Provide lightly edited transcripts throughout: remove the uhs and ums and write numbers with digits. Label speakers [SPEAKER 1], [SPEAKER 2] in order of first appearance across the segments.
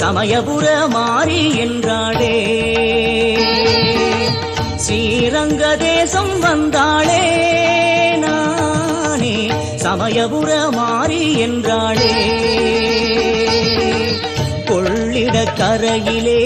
[SPEAKER 1] சமயபுர மாறி என்றாளே. ஸ்ரீரங்க தேசம் வந்தாளே நானே சமயபுர மாறி என்றாளே. கொள்ளிட கரையிலே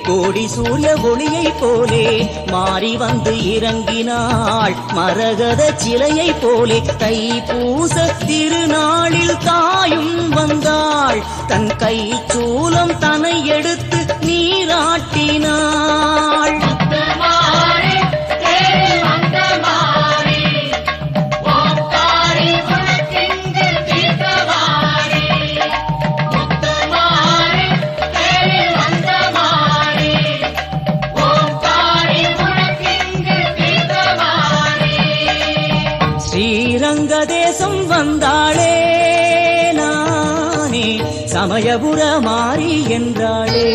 [SPEAKER 1] கோடி சூரிய ஒளியை போலே மாறி வந்து இறங்கினாள் மரகத சிலையை போலே. தைப்பூச திருநாளில் தாயும் வந்தாள் தன் கை சூலம் தனை எடுத்து நீராட்டினாள். ஸ்ரீரங்க தேசம் வந்தாளே நானே சமயபுர மாறி என்றாளே.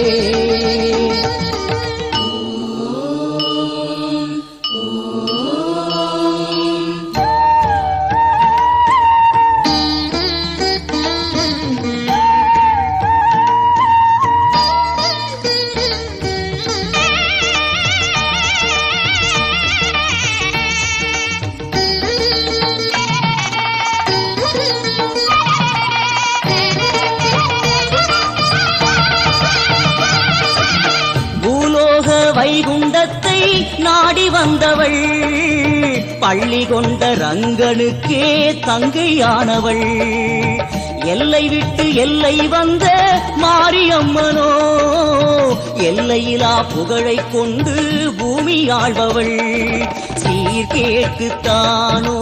[SPEAKER 1] வைகுண்டத்தை நாடி வந்தவள் பள்ளி கொண்ட ரங்கனுக்கே தங்கையானவள். எல்லை விட்டு எல்லை வந்த மாரியம்மனோ எல்லையிலா புகழை கொண்டு பூமி ஆழ்பவள். சீர்கேட்டுத்தானோ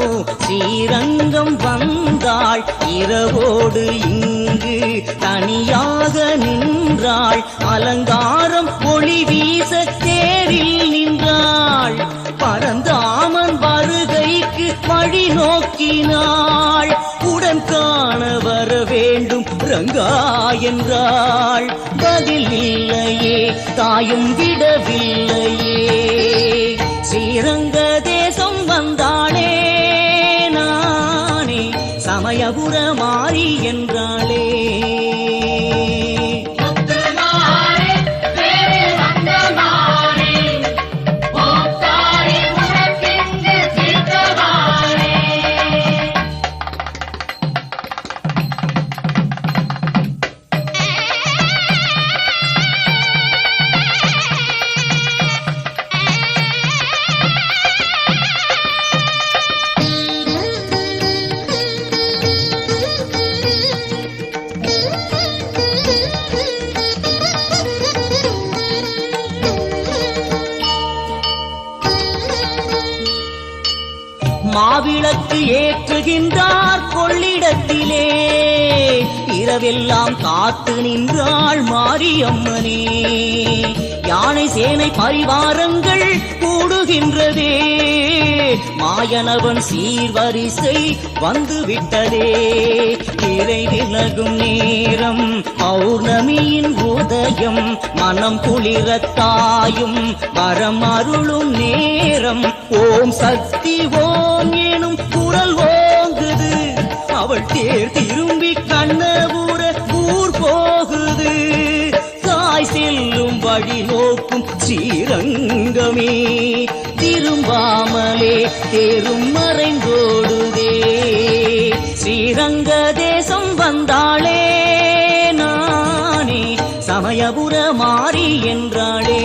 [SPEAKER 1] ஸ்ரீரங்கம் வந்தாள் இரவோடு இங்கு தனியாக நின்றாள். அலங்காரம் ஒளி வீச தேரில் நின்றாள். பரந்தாமன் வருகைக்கு வழி நோக்கினாள். உடன் காண வர வேண்டும் ரங்கா என்றாள். பதில் இல்லையே தாயும் விடவில்லையே. ஸ்ரீரங்க தேசம் வந்தாளே நானே சமயபுர மாறி என்றாளே. மாவிளக்கு ஏற்றுகின்றார் கொள்ளிடத்திலே இரவெல்லாம் காத்து நின்றாள் மாரியம்மனே. யானை சேனை பரிவாரங்கள் கூடுகின்றதே. மாயனவன் சீர்வரிசை வந்து விட்டதே. திரை விலகும் நேரம் பௌர்ணமியின் உதயம் மனம் குளிரத்தாயும் வரம் அருளும் நேரம். ஓம் சக்தி ஓம் எனும் குரல் ஓங்குது. அவள் தேர் திரும்பி கண்ணபுர ஊர் போகுது. தாய் செல்லும் வழி நோக்கும் ஸ்ரீரங்கமே திரும்பாமலே தேரும் மறைந்தோடுதே. ஸ்ரீரங்க தேசம் வந்தாளே நானே சமயபுர மாறி என்றாளே.